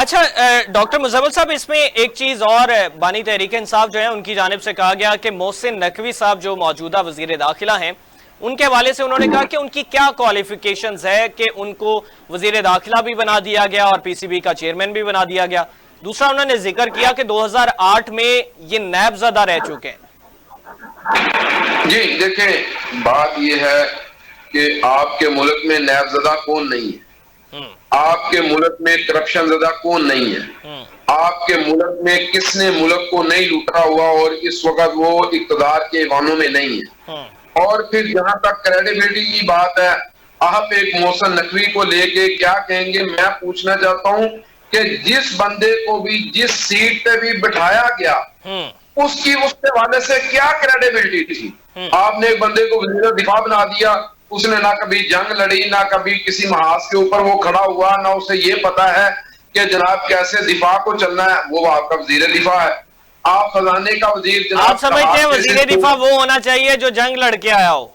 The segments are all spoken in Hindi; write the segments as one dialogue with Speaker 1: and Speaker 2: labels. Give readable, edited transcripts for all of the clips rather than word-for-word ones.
Speaker 1: अच्छा डॉक्टर मुजम्मिल साहब, इसमें एक चीज और बानी तहरीक इंसाफ जो है उनकी जानिब से कहा गया कि मोहसिन नकवी साहब जो मौजूदा वजीर दाखिला हैं, उनके हवाले से उन्होंने कहा कि उनकी क्या क्वालिफिकेशंस है कि उनको वजीर दाखिला भी बना दिया गया और पीसीबी का चेयरमैन भी बना दिया गया। दूसरा, उन्होंने जिक्र किया कि 2008 में ये नैबज़दा रह चुके हैं।
Speaker 2: जी देखें, बात यह है कि आपके मुल्क में नैबज़दा कौन नहीं है, आपके मुल्क में करप्शन ज़दा कौन नहीं है, आपके मुल्क में किसने मुल्क को नहीं लूटा हुआ और इस वक्त वो इक़्तिदार के ऐवानों में नहीं है। और फिर जहां तक क्रेडिबिलिटी की बात है, आप एक मोहसिन नकवी को लेके क्या कहेंगे। मैं पूछना चाहता हूं कि जिस बंदे को भी जिस सीट पे भी बिठाया गया उसकी उसके हवाले से क्या क्रेडिबिलिटी थी। आपने एक बंदे को वज़ीर दिफा बना दिया, उसने ना कभी जंग लड़ी, ना कभी किसी महाज के ऊपर वो खड़ा हुआ, ना उसे ये पता है कि जनाब कैसे दिफा को चलना है। वो आपका वज़ीर दिफा है, आप खजाने का वजीर।
Speaker 1: आप समझते हैं वज़ीर दिफा वो होना चाहिए जो जंग लड़के आया हो?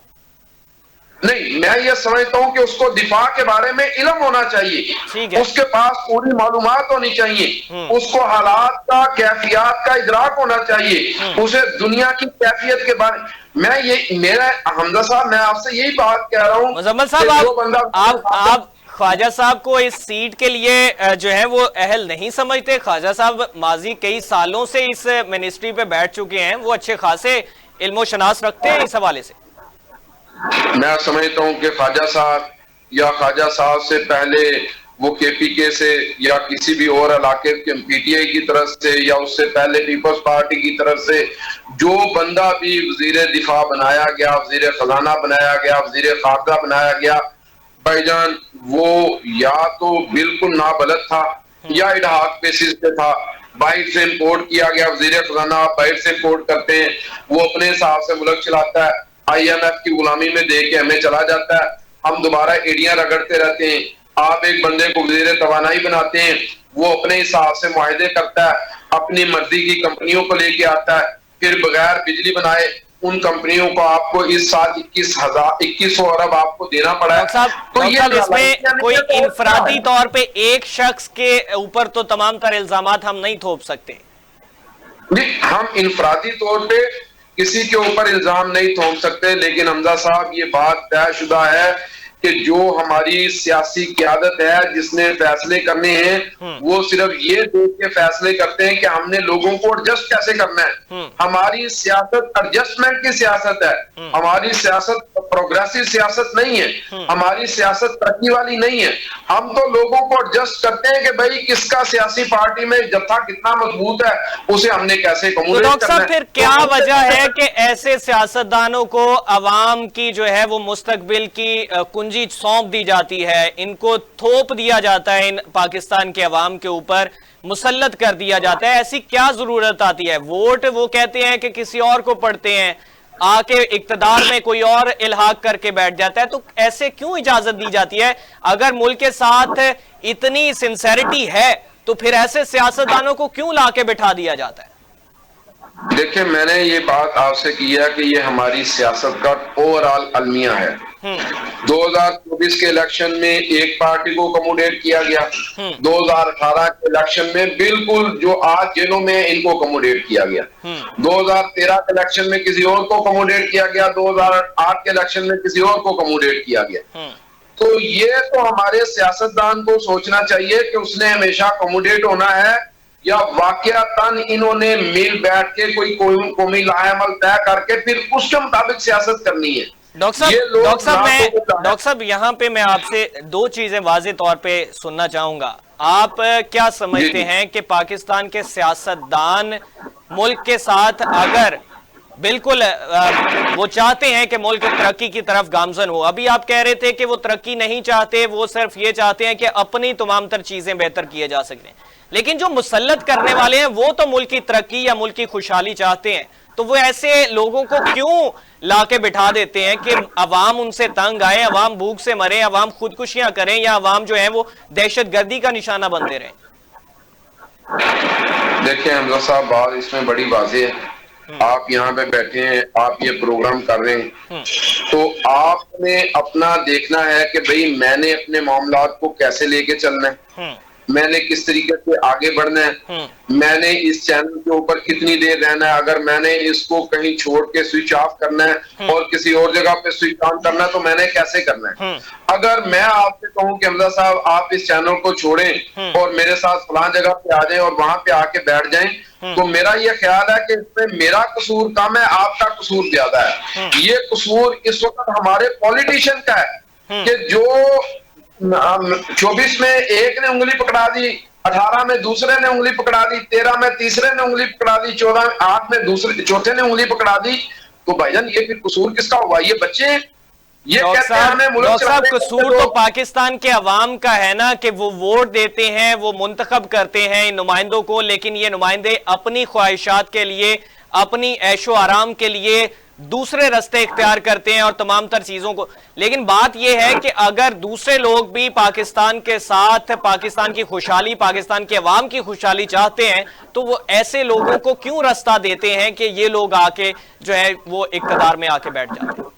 Speaker 2: नहीं, मैं ये समझता हूं कि उसको दिफा के बारे में इल्म होना चाहिए, उसके पास पूरी मालूमात होनी चाहिए, उसको हालात का कैफियत का इदराक होना चाहिए, उसे दुनिया की कैफियत के बारे में। मैं ये मेरा हमजा साहब, मैं आपसे यही बात कह रहा हूँ।
Speaker 1: मुजम्मिल साहब, आप ख्वाजा साहब को इस सीट के लिए जो है वो अहल नहीं समझते? ख्वाजा साहब माजी कई सालों से इस मिनिस्ट्री पे बैठ चुके हैं, वो अच्छे खासे इल्मो शनास रखते हैं इस हवाले से।
Speaker 2: मैं समझता हूं कि ख्वाजा साहब या ख्वाजा साहब से पहले वो केपीके से या किसी भी और इलाके के पीटीआई की तरफ से या उससे पहले पीपल्स पार्टी की तरफ से जो बंदा भी वजीर दिफा बनाया गया, वजीर खजाना बनाया गया, वजीर खारजा बनाया गया, भाईजान वो या तो बिल्कुल नाबलद था या इडहाक बेसिस पे था। बाहर से इंपोर्ट किया गया वजीर खजाना, आप बाहर से इंपोर्ट करते हैं, वो अपने हिसाब से मुल्क चलाता है, IMF की गुलामी में दे के हमें चला जाता है, हम दोबारा एडियां रगड़ते रहते हैं। आप एक बंदे को वजीर तवानाई बनाते हैं, वो अपने हिसाब से मुआहदे करता है, अपनी मर्जी की कंपनियों को लेके आता है, फिर बगैर बिजली बनाए उन कंपनियों को आपको इस साल 2100 अरब आपको देना पड़ा है।
Speaker 1: तो ये इसमें कोई इंफरादी तौर पे एक शख्स के ऊपर तो तमाम तर इल्जामात हम नहीं थोप सकते।
Speaker 2: हम इंफरादी तौर पे किसी के ऊपर इल्जाम नहीं थोप सकते, लेकिन हमजा साहब ये बात तयशुदा है कि जो हमारी सियासी क़यादत है जिसने फैसले करने हैं वो सिर्फ ये देख के फैसले करते हैं कि हमने लोगों को एडजस्ट कैसे करना है। हमारी सियासत एडजस्टमेंट की सियासत है, हमारी सियासत प्रोग्रेसिव सियासत नहीं है, हमारी सियासत तरक्की वाली नहीं है। हम तो लोगों को एडजस्ट करते हैं कि भाई किसका सियासी पार्टी में जत्था कितना मजबूत है, उसे हमने कैसे कमूल करना है।
Speaker 1: डॉक्टर साहब, फिर क्या वजह है कि ऐसे सियासतदानों को अवाम की जो है वो मुस्तकबिल की कुंजी सौंप दी जाती है, इनको थोप दिया जाता है, इन पाकिस्तान के अवाम के ऊपर मुसल्लत कर दिया जाता है? ऐसी क्या जरूरत आती है? वोट वो कहते हैं कि किसी और को पढ़ते हैं, आके इक्तदार में कोई और इल्हाक करके बैठ जाता है, तो ऐसे क्यों इजाजत दी जाती है? अगर मुल्क के साथ इतनी सिंसेरिटी है तो फिर ऐसे सियासतदानों को क्यों लाके बिठा दिया जाता है?
Speaker 2: देखिए, मैंने ये बात आपसे की है कि ये हमारी सियासत का ओवरऑल अलमिया है। 2024 के इलेक्शन में एक पार्टी को कमोडेट किया गया, 2018 के इलेक्शन में बिल्कुल जो आज जेलों में इनको कमोडेट किया गया, 2013 के इलेक्शन में किसी और को कमोडेट किया गया, 2008 के इलेक्शन में किसी और को कमोडेट किया गया। तो ये तो हमारे सियासतदान को सोचना चाहिए कि उसने हमेशा कमोडेट होना है या वाकयातन इन्होंने मिल बैठ के कोई कौमी लाएमल तय करके फिर उसके मुताबिक सियासत करनी है।
Speaker 1: डॉक्टर साहब यहाँ पे मैं आपसे दो चीजें वाज़े तौर पे सुनना चाहूंगा। आप क्या समझते हैं कि पाकिस्तान के सियासतदान मुल्क के साथ अगर बिल्कुल वो चाहते हैं कि मुल्क तरक्की की तरफ गामजन हो, अभी आप कह रहे थे कि वो तरक्की नहीं चाहते, वो सिर्फ ये चाहते हैं कि अपनी तमाम तर चीजें बेहतर किए जा सकें, लेकिन जो मुसल्लत करने वाले हैं वो तो मुल्क की तरक्की या मुल्क की खुशहाली चाहते हैं, तो वो ऐसे लोगों को क्यों लाके बिठा देते हैं कि अवाम उनसे तंग आए, अवाम भूख से मरे, अवाम खुदकुशियां करें या अवाम जो है वो दहशतगर्दी का निशाना बनते रहे?
Speaker 2: देखिए हमजा साहब, बात इसमें बड़ी वाज़ेह है। आप यहाँ पे बैठे हैं, आप ये प्रोग्राम कर रहे हैं, तो आपने अपना देखना है कि भाई मैंने अपने मामलात को कैसे लेके चलना है। मैंने किस तरीके से आगे बढ़ना है, मैंने इस चैनल के ऊपर कितनी देर रहना है, अगर मैंने इसको कहीं छोड़ के स्विच ऑफ करना है और किसी और जगह पे स्विच ऑन करना है तो मैंने कैसे करना है। अगर मैं आपसे कहूं कि हमजा साहब आप इस चैनल को छोड़ें और मेरे साथ फलां जगह पे आ जाएं और वहां पे आके बैठ जाएं, तो मेरा ये ख्याल है कि इसमें मेरा कसूर कम है, आपका कसूर ज्यादा है। ये कसूर इस वक्त हमारे पॉलिटिशियन का है कि जो 24 में एक ने उंगली पकड़ा दी, 18 में दूसरे ने उंगली पकड़ा दी, 13 में तीसरे ने उंगली पकड़ा दी, 8 में दूसरे चौथे ने उंगली पकड़ा दी, तो भाईजान ये फिर कसूर किसका हुआ? ये बच्चे ये कहते हैं हमें मुल्क
Speaker 1: साहब कसूर तो पाकिस्तान के अवाम का है ना कि वो वोट देते हैं, वो मुंतखब करते हैं इन नुमाइंदों को, लेकिन ये नुमाइंदे अपनी ख्वाहिशात के लिए, अपनी ऐशो आराम के लिए दूसरे रास्ते इख्तियार करते हैं और तमाम तर चीजों को। लेकिन बात यह है कि अगर दूसरे लोग भी पाकिस्तान के साथ पाकिस्तान की खुशहाली, पाकिस्तान के अवाम की खुशहाली चाहते हैं, तो वो ऐसे लोगों को क्यों रास्ता देते हैं कि ये लोग आके जो है वो इख्तियार में आके बैठ जाते हैं?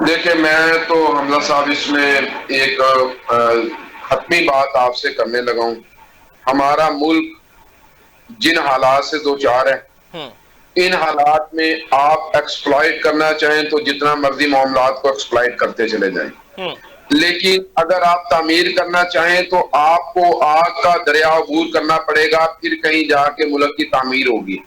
Speaker 2: देखिए, मैं तो हमजा साहब इसमें एक हतमी बात आपसे करने लगा हूं। हमारा मुल्क जिन हालात से दो चार है, इन हालात में आप एक्सप्लॉइट करना चाहें तो जितना मर्जी मामलात को एक्सप्लॉइट करते चले जाएं, लेकिन अगर आप तामीर करना चाहें तो आपको आग का दरिया अबूर करना पड़ेगा, फिर कहीं जाके मुल्क की तामीर होगी।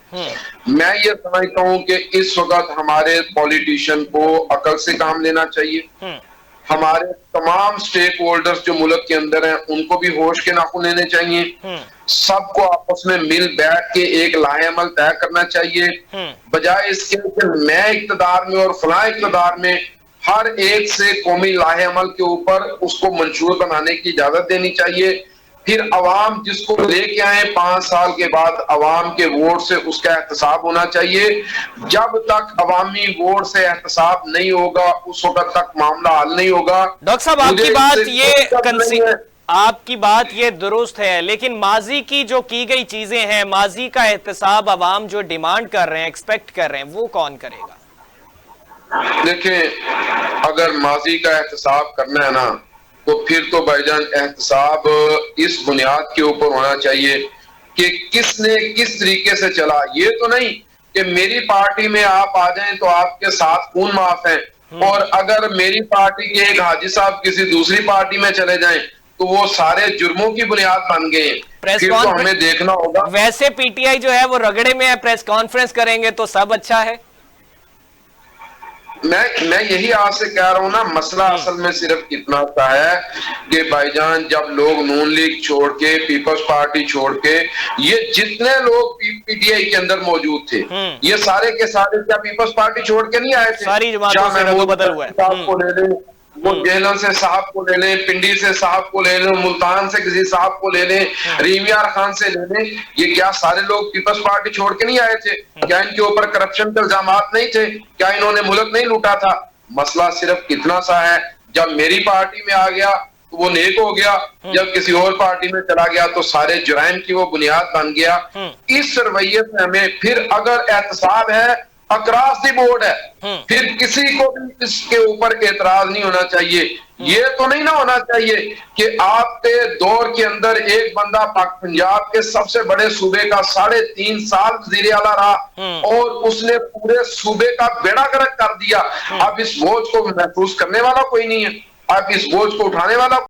Speaker 2: मैं ये समझता हूं कि इस वक्त हमारे पॉलिटिशियन को अकल से काम लेना चाहिए। हमारे तमाम स्टेक होल्डर्स जो मुल्क के अंदर हैं उनको भी होश के नाखून लेने चाहिए। सबको आपस में मिल बैठ के एक लाहेअमल तय करना चाहिए, बजाय इसके कि मैं इक़्तिदार में और फलां इक़्तिदार में हर एक से कौमी लाहेअमल के ऊपर उसको मंशूर बनाने की इजाजत देनी चाहिए। फिर अवाम जिसको लेके आए 5 साल के बाद अवाम के वोट से उसका एहतसाब होना चाहिए। जब तक अवामी वोट से एहतसाब नहीं होगा उस वक्त तक मामला हल नहीं होगा।
Speaker 1: डॉक्टर साहब आपकी बात ये दुरुस्त है, लेकिन माजी की जो की गई चीजें हैं, माजी का एहतसाब अवाम जो डिमांड कर रहे हैं, एक्सपेक्ट कर रहे हैं, वो कौन करेगा?
Speaker 2: देखिए, अगर माजी का एहतसाब करना है ना तो फिर तो भाईजान एहतसाब इस बुनियाद के ऊपर होना चाहिए कि किसने किस तरीके से चला। ये तो नहीं कि मेरी पार्टी में आप आ जाएं तो आपके साथ खून माफ है, और अगर मेरी पार्टी के एक हाजी साहब किसी दूसरी पार्टी में चले जाएं तो वो सारे जुर्मों की बुनियाद बन गए। फिर तो हमें देखना होगा।
Speaker 1: वैसे पीटीआई जो है वो रगड़े में है, प्रेस कॉन्फ्रेंस करेंगे तो सब अच्छा है।
Speaker 2: मैं यही आपसे कह रहा हूं ना, मसला असल में सिर्फ इतना सा है कि भाईजान जब लोग नून लीग छोड़ के, पीपल्स पार्टी छोड़ के, ये जितने लोग पीटीआई के अंदर मौजूद थे ये सारे के सारे क्या पीपल्स पार्टी छोड़ के नहीं आए थे?
Speaker 1: सारी जमातों से रद्द-बदल हुआ है।
Speaker 2: वो जेलन से साहब को ले लें, पिंडी से साहब को ले लें, मुल्तान से किसी साहब को ले लें, रीमियार खान से ले लें, ये क्या सारे लोग पीपल्स पार्टी छोड़ के नहीं आए थे? क्या इनके ऊपर करप्शन के इल्जामात नहीं थे? क्या इन्होंने मुल्क नहीं लूटा था? मसला सिर्फ इतना सा है, जब मेरी पार्टी में आ गया तो वो नेक हो गया, जब किसी और पार्टी में चला गया तो सारे जुराइम की वो बुनियाद बन गया। इस रवैये से हमें फिर अगर एहतसाब है अक्रॉस द बोर्ड है, फिर किसी को भी इसके ऊपर एतराज नहीं होना चाहिए। ये तो नहीं ना होना चाहिए कि आपके दौर के अंदर एक बंदा पंजाब के सबसे बड़े सूबे का 3.5 साल वज़ीर आला रहा और उसने पूरे सूबे का बेड़ा गर्क कर दिया। अब इस बोझ को महसूस करने वाला कोई नहीं है, अब इस बोझ को उठाने वाला